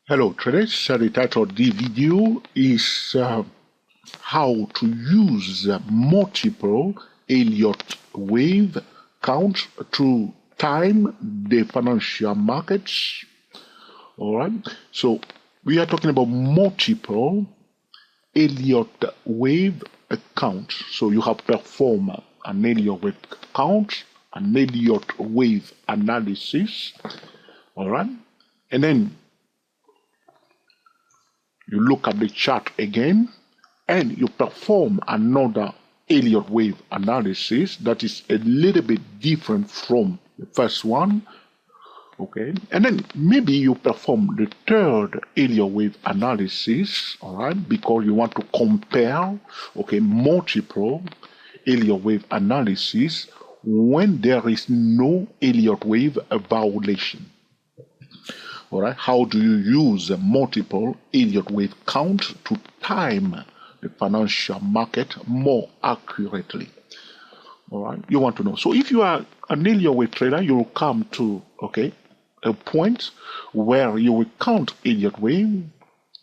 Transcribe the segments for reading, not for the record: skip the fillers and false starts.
Hello traders, the title of the video is how to use multiple Elliott wave counts to time the financial markets. Alright, so we are talking about multiple Elliott wave counts. So you have performed an Elliott wave count, an Elliott wave analysis. Alright, and then you look at the chart again and you perform another Elliott wave analysis that is a little bit different from the first one. Okay, and then maybe you perform the third Elliott wave analysis, all right, because you want to compare, okay, multiple Elliott wave analysis when there is no Elliott wave violation. All right, how do you use a multiple Elliott wave count to time the financial market more accurately? All right, you want to know. So if you are an Elliott wave trader, you will come to a point where you will count Elliott wave.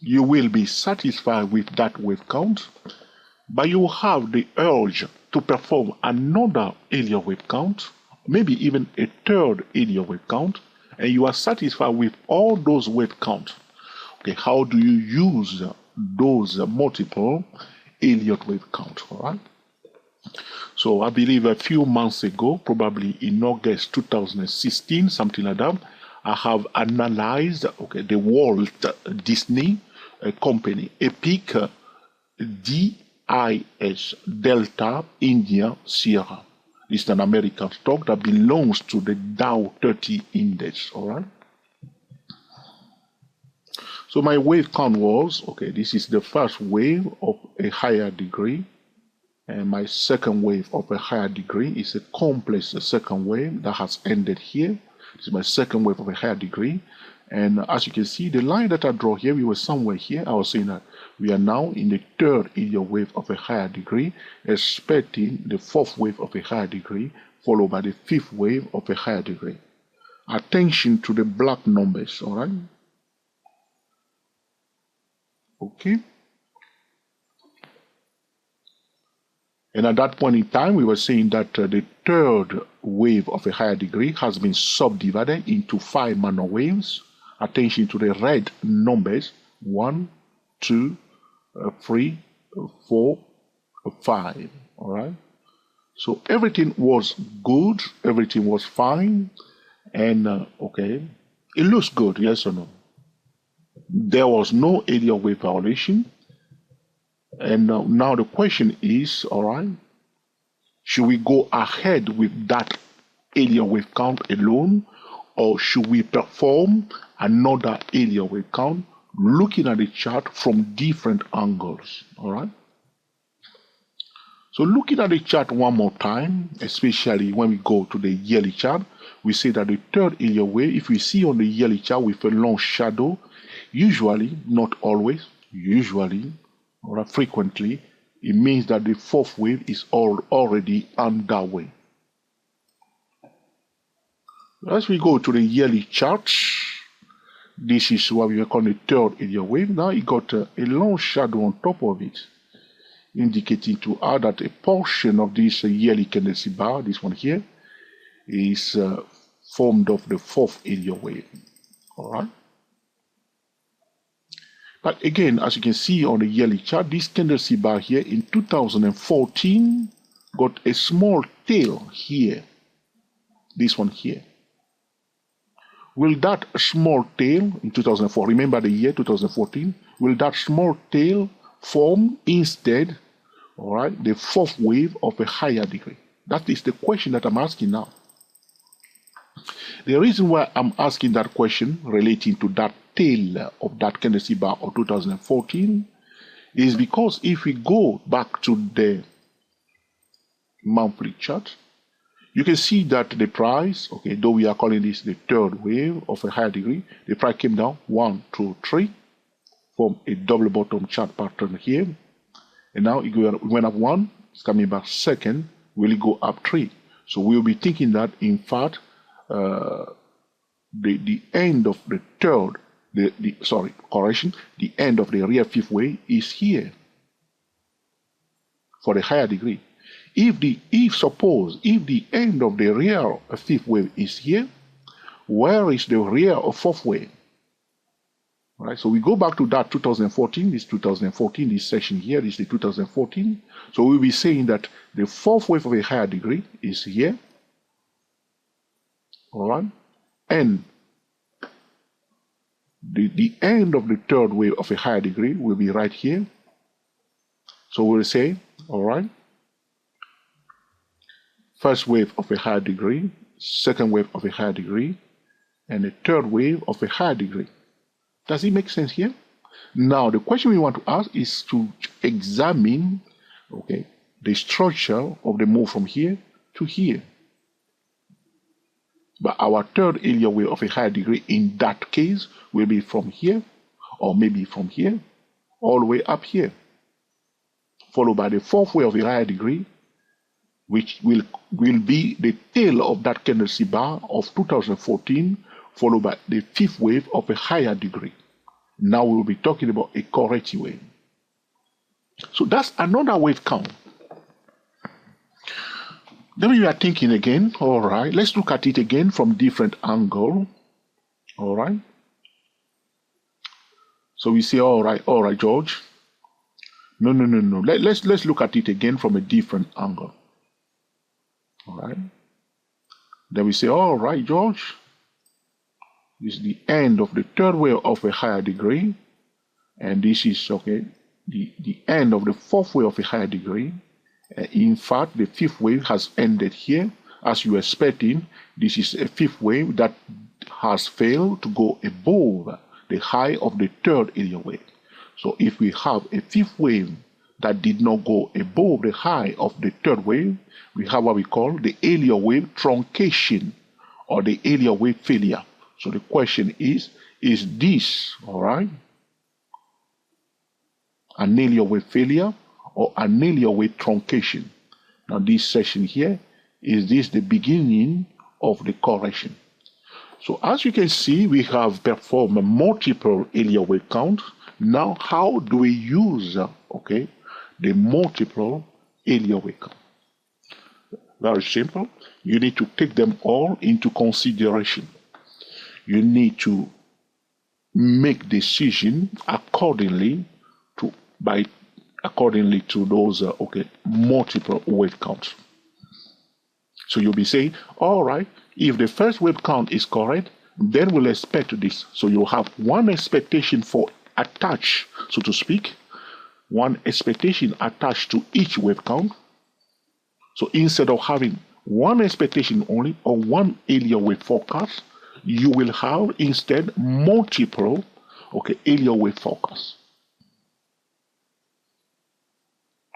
You will be satisfied with that wave count, but you will have the urge to perform another Elliott wave count, maybe even a third Elliott wave count, and you are satisfied with all those wave counts. Okay, how do you use those multiple Elliott wave counts? All right. So I believe a few months ago, probably in August 2016, something like that, I have analyzed the Walt Disney company, Epic DIS, Delta India Sierra. It's an American stock that belongs to the Dow 30 index, all right? So my wave count was, this is the first wave of a higher degree, and my second wave of a higher degree is a complex second wave that has ended here. This is my second wave of a higher degree, and as you can see, the line that I draw here, we were somewhere here. I was saying that we are now in the third Elliott wave of a higher degree, expecting the fourth wave of a higher degree, followed by the fifth wave of a higher degree. Attention to the black numbers, all right? Okay. And at that point in time, we were saying that the third wave of a higher degree has been subdivided into 5 minor waves. Attention to the red numbers, 1, 2, 3, 4, 5, all right? So everything was good, everything was fine, and it looks good, yes or no? There was no Elliott wave violation, and now the question is, all right, should we go ahead with that Elliott wave count alone, or should we perform another Elliott wave count looking at the chart from different angles, all right? So looking at the chart one more time, especially when we go to the yearly chart, we say that the third Elliott wave, if we see on the yearly chart with a long shadow, usually, not always, usually, or frequently, it means that the fourth wave is already underway. As we go to the yearly charts, this is what we call the third Elliott wave. Now it got a long shadow on top of it, indicating to us that a portion of this yearly candlestick bar, this one here, is formed of the fourth Elliott wave. All right. But again, as you can see on the yearly chart, this candlestick bar here in 2014 got a small tail here. This one here. Will that small tail in 2004, remember the year 2014, will that small tail form instead, all right, the fourth wave of a higher degree? That is the question that I'm asking now. The reason why I'm asking that question relating to that tail of that candlestick bar of 2014 is because if we go back to the monthly chart, you can see that the price, though we are calling this the third wave of a higher degree, the price came down 1, 2, 3 from a double bottom chart pattern here, and now it went up 1, it's coming back second, will it go up 3? So we'll be thinking that in fact the end of the third the end of the real fifth wave is here for the higher degree. Suppose the end of the real fifth wave is here, where is the real fourth wave? Right, so we go back to that 2014, this section here, this is the 2014. So we'll be saying that the fourth wave of a higher degree is here. All right, and the end of the third wave of a higher degree will be right here. So we'll say, all right, first wave of a higher degree, second wave of a higher degree, and the third wave of a higher degree. Does it make sense here? Now, the question we want to ask is to examine, okay, the structure of the move from here to here. But our third Elliott wave of a higher degree in that case will be from here, or maybe from here, all the way up here, followed by the fourth wave of a higher degree, which will be the tail of that candlestick bar of 2014, followed by the fifth wave of a higher degree. Now we will be talking about a corrective wave. So that's another wave count. Then we are thinking again, all right, let's look at it again from different angle. All right. So we say, all right, George. No. Let's look at it again from a different angle. All right. Then we say, all right, George. This is the end of the third wave of a higher degree, and this is the end of the fourth wave of a higher degree. In fact, the fifth wave has ended here. As you were expecting, this is a fifth wave that has failed to go above the high of the third Elliott wave. So if we have a fifth wave that did not go above the high of the third wave, we have what we call the Elliott wave truncation or the Elliott wave failure. So the question is this, all right, an Elliott wave failure or an Elliott wave truncation? Now this section here, is this the beginning of the correction? So as you can see, we have performed multiple Elliott wave counts. Now how do we use, the multiple Elliott wave count? Very simple. You need to take them all into consideration. You need to make decision accordingly to those multiple wave counts. So you'll be saying, all right, if the first wave count is correct, then we'll expect this. So you have one expectation for attached, so to speak, one expectation attached to each wave count. So instead of having one expectation only or one Elliott wave forecast, you will have instead multiple Elliott wave forecasts.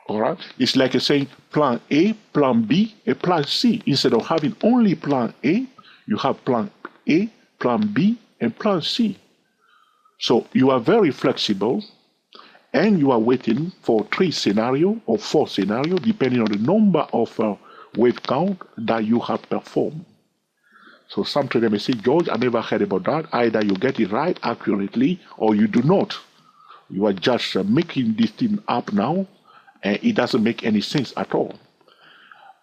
All right, it's like saying plan A, plan B, and plan C. Instead of having only plan A, you have plan A, plan B, and plan C. So you are very flexible, and you are waiting for 3 scenarios or 4 scenarios, depending on the number of wave count that you have performed. So some traders may say, George, I never heard about that. Either you get it right accurately or you do not. You are just making this thing up now, and it doesn't make any sense at all.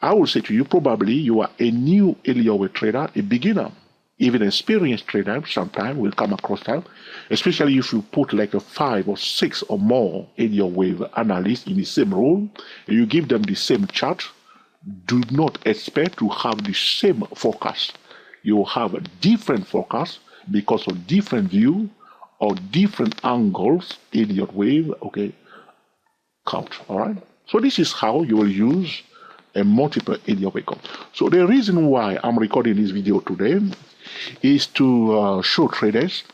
I will say to you, probably you are a new Elliott wave trader, a beginner. Even an experienced trader sometimes will come across that, especially if you put like a 5 or 6 or more Elliott wave analysts in the same room, and you give them the same chart. Do not expect to have the same forecast. You will have a different forecast because of different view or different angles Elliott wave count. All right. So this is how you will use a multiple Elliott wave count. So the reason why I'm recording this video today is to show traders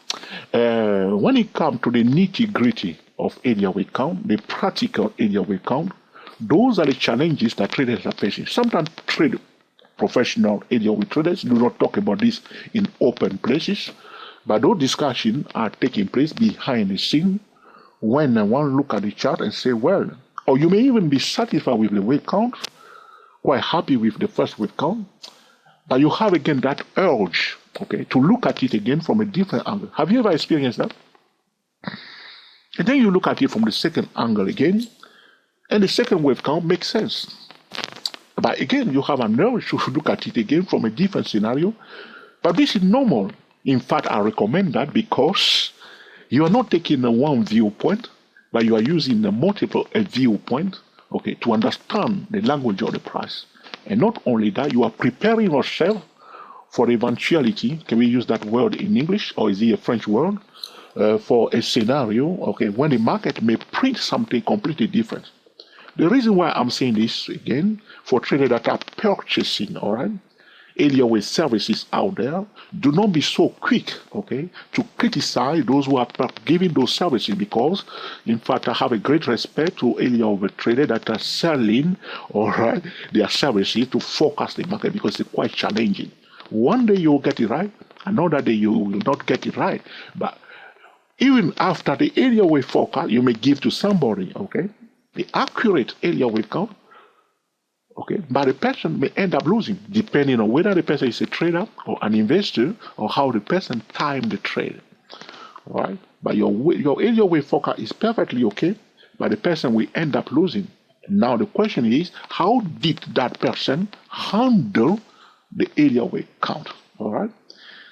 when it comes to the nitty-gritty of Elliott wave count, the practical Elliott wave count, those are the challenges that traders are facing. Sometimes professional Elliott wave traders do not talk about this in open places, but those discussions are taking place behind the scene when one look at the chart and say, well, or you may even be satisfied with the wave count, quite happy with the first wave count, but you have again that urge okay, to look at it again from a different angle. Have you ever experienced that? And then you look at it from the second angle again, and the second wave count makes sense. But again, you have an urge to look at it again from a different scenario. But this is normal. In fact, I recommend that because you are not taking a one viewpoint, but you are using a multiple viewpoint, okay, to understand the language of the price. And not only that, you are preparing yourself for the eventuality. Can we use that word in English, or is it a French word? For a scenario, okay, when the market may print something completely different. The reason why I'm saying this again, for traders that are purchasing, all right, Elliott Wave services out there, do not be so quick, okay, to criticize those who are giving those services, because, in fact, I have a great respect to Elliott Wave traders that are selling, all right, their services to forecast the market, because it's quite challenging. One day you'll get it right, another day you will not get it right. But even after the Elliott Wave forecast, you may give to somebody, okay, the accurate Elliott Wave count, okay, but the person may end up losing, depending on whether the person is a trader or an investor, or how the person timed the trade. All right, but your Elliott Wave forecast is perfectly okay, but the person will end up losing. Now the question is, how did that person handle the Elliott Wave count? All right,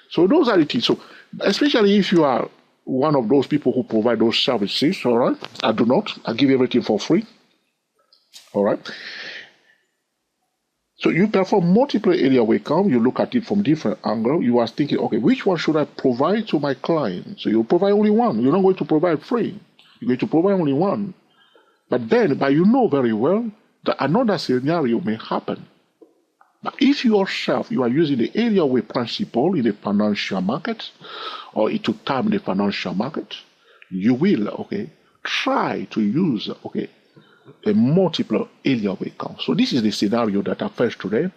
so those are the things. So especially if you are one of those people who provide those services, all right, I do not. I give everything for free. All right. So you perform multiple Elliott Wave count, you look at it from different angles, you are thinking, okay, which one should I provide to my client? So you provide only one. You're not going to provide three. You're going to provide only one. But you know very well that another scenario may happen. But if you yourself, you are using the Elliott Wave principle in the financial market, or to time the financial market, you will, okay, try to use, okay, a multiple Elliott Wave count. So this is the scenario that I faced today.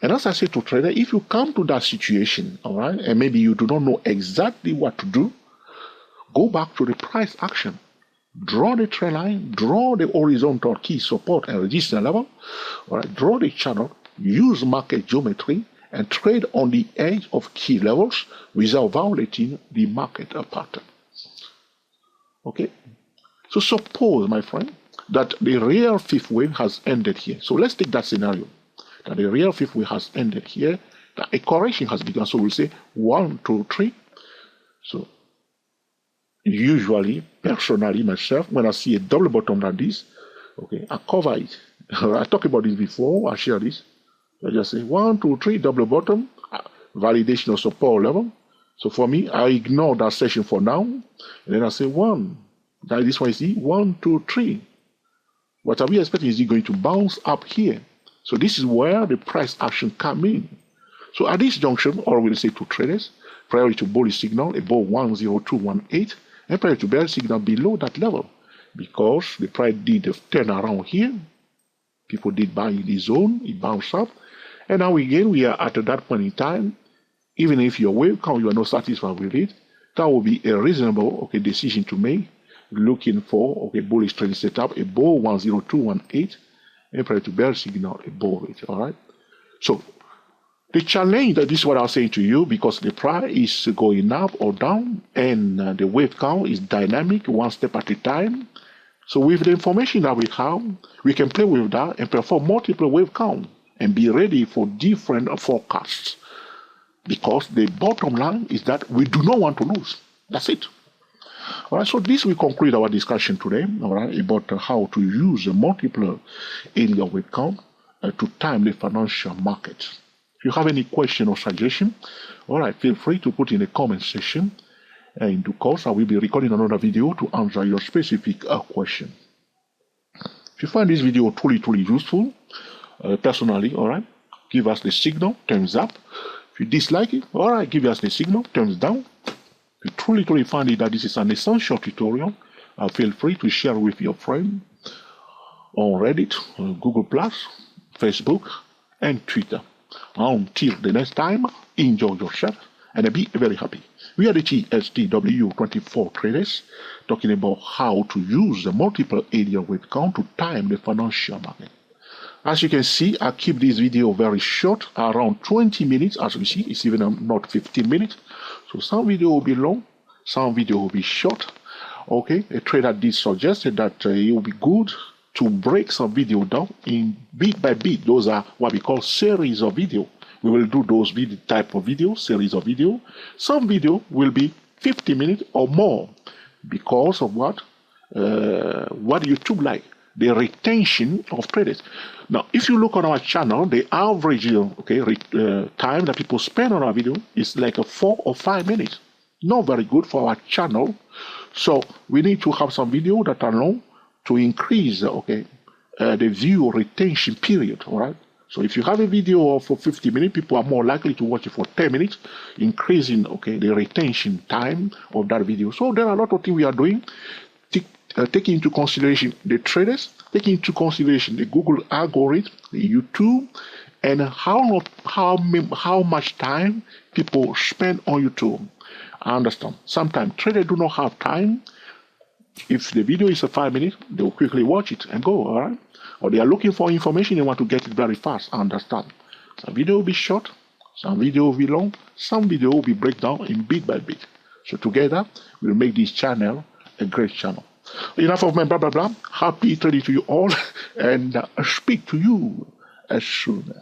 And as I said to trader, if you come to that situation, all right, and maybe you do not know exactly what to do, go back to the price action. Draw the trend line, draw the horizontal key support and resistance level, all right, draw the channel, use market geometry, and trade on the edge of key levels without violating the market pattern. Okay? So suppose, my friend, that the real fifth wave has ended here. So let's take that scenario, that the real fifth wave has ended here, that a correction has begun. So we'll say 1, 2, 3. So usually, personally, myself, when I see a double bottom like this, okay, I cover it. I talked about this before, I share this. I just say 1, 2, 3, double bottom, validation of support level. So for me, I ignore that session for now, and then I say 1. Now this one is 1, 2, 3. What are we expecting? Is it going to bounce up here? So this is where the price action come in. So at this junction, or we'll say to traders, prior to bullish signal above 10218, and prior to bearish signal below that level, because the price did a turnaround here. People did buy in the zone, it bounced up, and now again we are at that point in time. Even if your wave count, you are not satisfied with it, that will be a reasonable, okay, decision to make, looking for, okay, bullish trend setup above 10218, and prior to bearish signal above it. All right. So the challenge, that this is what I was saying to you, because the price is going up or down, and the wave count is dynamic, one step at a time. So with the information that we have, we can play with that and perform multiple wave count and be ready for different forecasts. Because the bottom line is that we do not want to lose. That's it. All right, so this will conclude our discussion today, all right, about how to use a multiple Elliott Wave count to time the financial market. If you have any question or suggestion, all right, feel free to put in the comment section. And in due course, I will be recording another video to answer your specific question. If you find this video truly useful, personally, all right, give us the signal, thumbs up. If you dislike it, all right, give us the signal, thumbs down. If you truly find it that this is an essential tutorial, feel free to share with your friend on Reddit, Google+, Facebook, and Twitter. Until the next time, enjoy yourself and be very happy. We are the TSTW24 traders, talking about how to use the multiple Elliott Wave count to time the financial market. As you can see, I keep this video very short, around 20 minutes. As you see, it's even not 15 minutes. So some video will be long, some video will be short. Okay, a trader did suggested that it will be good to break some video down in bit by bit. Those are what we call series of video. We will do those type of video, series of video. Some video will be 50 minutes or more because of what YouTube like, the retention of traders. Now, if you look on our channel, the average time that people spend on our video is like a 4 or 5 minutes. Not very good for our channel. So we need to have some video that are long to increase the view retention period. All right. So if you have a video for 50 minutes, people are more likely to watch it for 10 minutes, increasing the retention time of that video. So there are a lot of things we are doing, taking into consideration the traders, taking into consideration the Google algorithm, the YouTube, and how much time people spend on YouTube. I understand. Sometimes traders do not have time. If the video is a 5 minutes, they will quickly watch it and go, all right? Or they are looking for information, they want to get it very fast. I understand. Some video will be short, some video will be long, some video will be breakdown in bit by bit. So together, we'll make this channel a great channel. Enough of my blah, blah, blah. Happy trading to you all, and speak to you as soon.